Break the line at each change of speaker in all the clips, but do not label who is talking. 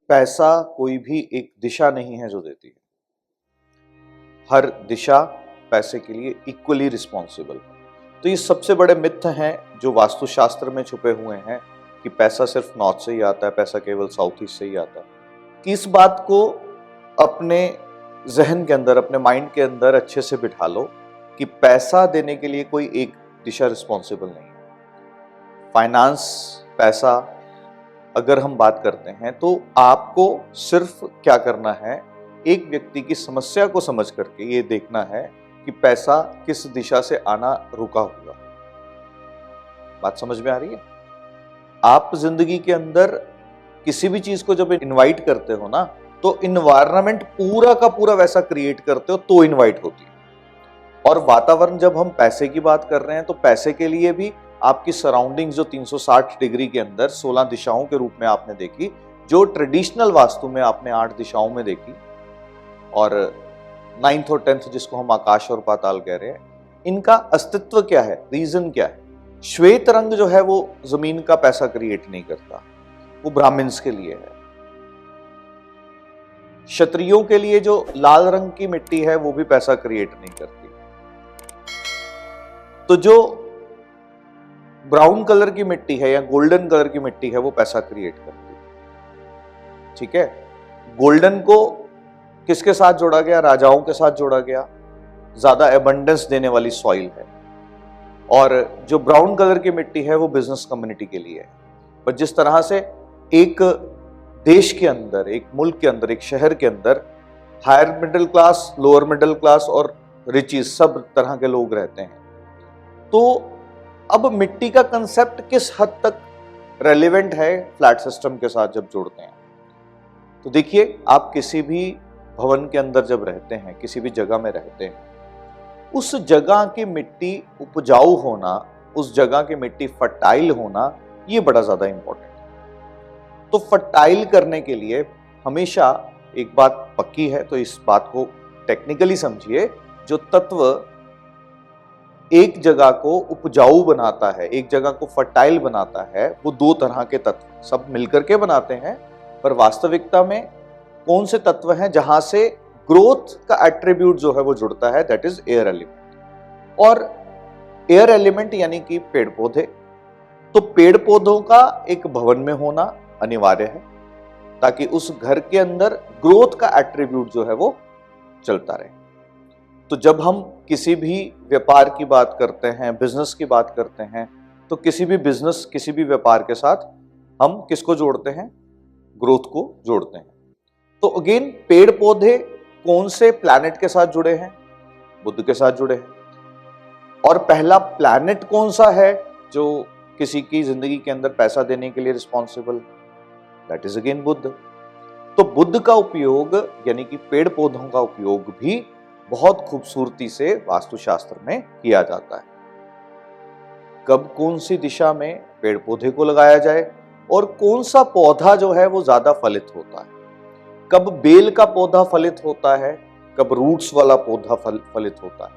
पैसा कोई भी एक दिशा नहीं है जो देती है। हर दिशा पैसे के लिए इक्वली रिस्पॉन्सिबल है। तो ये सबसे बड़े मिथ हैं जो वास्तुशास्त्र में छुपे हुए हैं कि पैसा सिर्फ नॉर्थ से ही आता है, पैसा केवल साउथ ईस्ट से ही आता है। कि इस बात को अपने जहन के अंदर, अपने माइंड के अंदर अच्छे से बिठा लो कि पैसा देने के लिए कोई एक दिशा रिस्पॉन्सिबल नहीं है। फाइनेंस, पैसा अगर हम बात करते हैं तो आपको सिर्फ क्या करना है, एक व्यक्ति की समस्या को समझ करके ये देखना है कि पैसा किस दिशा से आना रुका हुआ। बात समझ में आ रही है? आप जिंदगी के अंदर किसी भी चीज को जब इनवाइट करते हो ना, तो इन्वायरमेंट पूरा का पूरा वैसा क्रिएट करते हो तो इनवाइट होती है। और वातावरण, जब हम पैसे की बात कर रहे हैं तो पैसे के लिए भी आपकी सराउंडिंग्स जो 360 डिग्री के अंदर 16 दिशाओं के रूप में आपने देखी, जो ट्रेडिशनल वास्तु में आपने 8 दिशाओं में देखी, और 9th और 10th जिसको हम आकाश और पाताल कह रहे हैं, इनका अस्तित्व क्या है, रीजन क्या है। श्वेत रंग जो है वो जमीन का पैसा क्रिएट नहीं करता, वो ब्राह्मण्स के लिए है। क्षत्रियों के लिए जो लाल रंग की मिट्टी है वो भी पैसा क्रिएट नहीं करती। तो जो ब्राउन कलर की मिट्टी है या गोल्डन कलर की मिट्टी है वो पैसा क्रिएट करती है। ठीक है, गोल्डन को किसके साथ जोड़ा गया? राजाओं के साथ जोड़ा गया, ज्यादा एबंडेंस देने वाली सॉइल है। और जो ब्राउन कलर की मिट्टी है वो बिजनेस कम्युनिटी के लिए है। पर जिस तरह से एक देश के अंदर, एक मुल्क के अंदर, एक शहर के अंदर higher middle class, lower middle class और रिचीज सब तरह के लोग रहते हैं, तो अब मिट्टी का कंसेप्ट किस हद तक रेलेवेंट है फ्लैट सिस्टम के साथ जब जोड़ते हैं। तो देखिए, आप किसी भी भवन के अंदर जब रहते हैं, किसी भी जगह में रहते हैं, उस जगह की मिट्टी उपजाऊ होना, उस जगह की मिट्टी फर्टाइल होना, ये बड़ा ज्यादा इंपॉर्टेंट है। तो फर्टाइल करने के लिए हमेशा एक बात पक्की है, तो इस बात को टेक्निकली समझिए, जो तत्व एक जगह को उपजाऊ बनाता है, एक जगह को फर्टाइल बनाता है, वो 2 तरह के तत्व सब मिलकर के बनाते हैं। पर वास्तविकता में कौन से तत्व हैं जहां से ग्रोथ का एट्रीब्यूट जो है वो जुड़ता है? That is air element. और एयर एलिमेंट यानी कि पेड़ पौधे। तो पेड़ पौधों का एक भवन में होना अनिवार्य है ताकि उस घर के अंदर ग्रोथ का एट्रीब्यूट जो है वो चलता रहे। तो जब हम किसी भी व्यापार की बात करते हैं, बिजनेस की बात करते हैं, तो किसी भी बिजनेस, किसी भी व्यापार के साथ हम किसको जोड़ते हैं? ग्रोथ को जोड़ते हैं। तो अगेन, पेड़ पौधे कौन से प्लैनेट के साथ जुड़े हैं? बुध के साथ जुड़े हैं। और पहला प्लैनेट कौन सा है जो किसी की जिंदगी के अंदर पैसा देने के लिए रिस्पॉन्सिबल? दैट इज अगेन बुध। तो बुध का उपयोग यानी कि पेड़ पौधों का उपयोग भी बहुत खूबसूरती से वास्तुशास्त्र में किया जाता है। कब कौन सी दिशा में पेड़ पौधे को लगाया जाए और कौन सा पौधा जो है वो ज्यादा फलित होता है, कब बेल का पौधा फलित होता है, कब रूट्स वाला पौधा फलित होता है।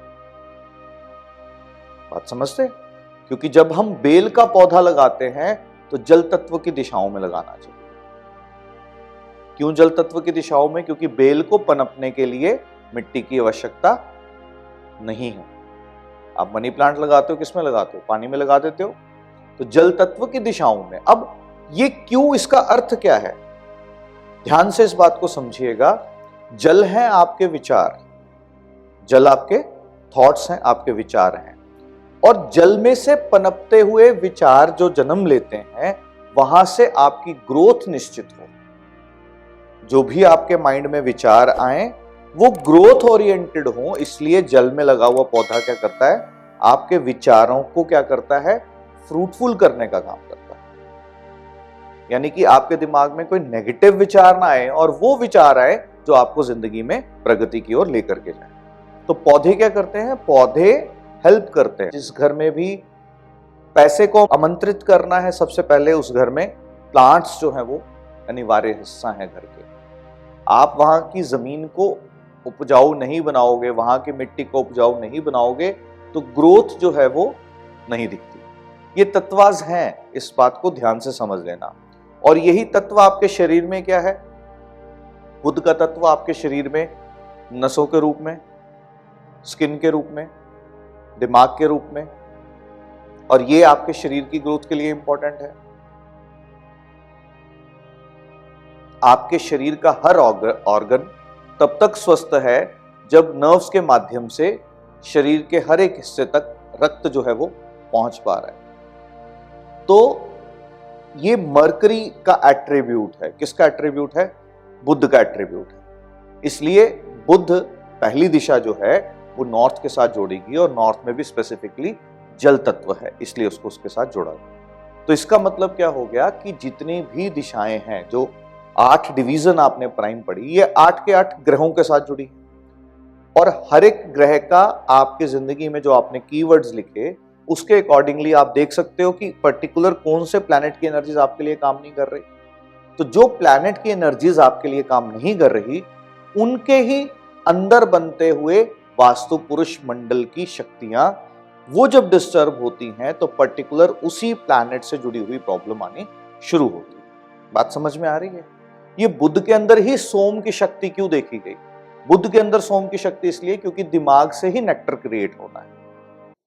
बात समझते? क्योंकि जब हम बेल का पौधा लगाते हैं तो जल तत्व की दिशाओं में लगाना चाहिए। क्यों जल तत्व की दिशाओं में? क्योंकि बेल को पनपने के लिए मिट्टी की आवश्यकता नहीं है। आप मनी प्लांट लगाते हो, किसमें लगाते हो? पानी में लगा देते हो। तो जल तत्व की दिशाओं में। अब ये क्यों, इसका अर्थ क्या है? ध्यान से इस बात को समझिएगा। जल है आपके विचार, जल आपके थॉट्स हैं, आपके विचार हैं, और जल में से पनपते हुए विचार जो जन्म लेते हैं, वहां से आपकी ग्रोथ निश्चित हो। जो भी आपके माइंड में विचार आए वो ग्रोथ ओरिएंटेड हो, इसलिए जल में लगा हुआ पौधा क्या करता है? आपके विचारों को क्या करता है? फ्रूटफुल करने का काम करता है। यानी कि आपके दिमाग में कोई नेगेटिव विचार ना आए और वो विचार आए जो आपको जिंदगी में प्रगति की ओर लेकर के जाए। तो पौधे क्या करते हैं? पौधे हेल्प करते हैं। जिस घर में भी पैसे को आमंत्रित करना है, सबसे पहले उस घर में प्लांट्स जो है वो अनिवार्य हिस्सा है घर के। आप वहां की जमीन को उपजाऊ नहीं बनाओगे, वहां की मिट्टी को उपजाऊ नहीं बनाओगे, तो ग्रोथ जो है वो नहीं दिखती। ये तत्वाज हैं, इस बात को ध्यान से समझ लेना। और यही तत्व आपके शरीर में क्या है? बुध का तत्व आपके शरीर में नसों के रूप में, स्किन के रूप में, दिमाग के रूप में, और ये आपके शरीर की ग्रोथ के लिए इंपॉर्टेंट है। आपके शरीर का हर ऑर्गन तब तक स्वस्थ है जब नर्व्स के माध्यम से शरीर के हर एक हिस्से तक रक्त जो है वो पहुंच पा रहा है। तो ये मरकरी का एट्रीब्यूट है। किसका एट्रीब्यूट है? बुध का एट्रीब्यूट है। इसलिए बुध पहली दिशा जो है वो नॉर्थ के साथ जोड़ेगी, और नॉर्थ में भी स्पेसिफिकली जल तत्व है, इसलिए उसको उसके साथ जोड़ा गया। तो इसका मतलब क्या हो गया कि जितनी भी दिशाएं हैं, जो 8 डिवीजन आपने प्राइम पढ़ी, ये 8 के 8 ग्रहों के साथ जुड़ी, और हर एक ग्रह का आपकी जिंदगी में जो आपने कीवर्ड्स लिखे उसके अकॉर्डिंगली आप देख सकते हो कि पर्टिकुलर कौन से प्लैनेट की एनर्जीज आपके लिए काम नहीं कर रही। तो जो प्लैनेट की एनर्जीज आपके लिए काम नहीं कर रही, उनके ही अंदर बनते हुए वास्तु पुरुष मंडल की शक्तियां वो जब डिस्टर्ब होती हैं तो पर्टिकुलर उसी प्लैनेट से जुड़ी हुई प्रॉब्लम आनी शुरू होती है। बात समझ में आ रही है? ये बुध के अंदर ही सोम की शक्ति क्यों देखी गई? बुध के अंदर सोम की शक्ति इसलिए क्योंकि दिमाग से ही नेक्टर क्रिएट होना है।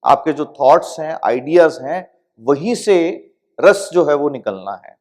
आपके जो थॉट्स हैं, आइडियाज हैं, वहीं से रस जो है वो निकलना है।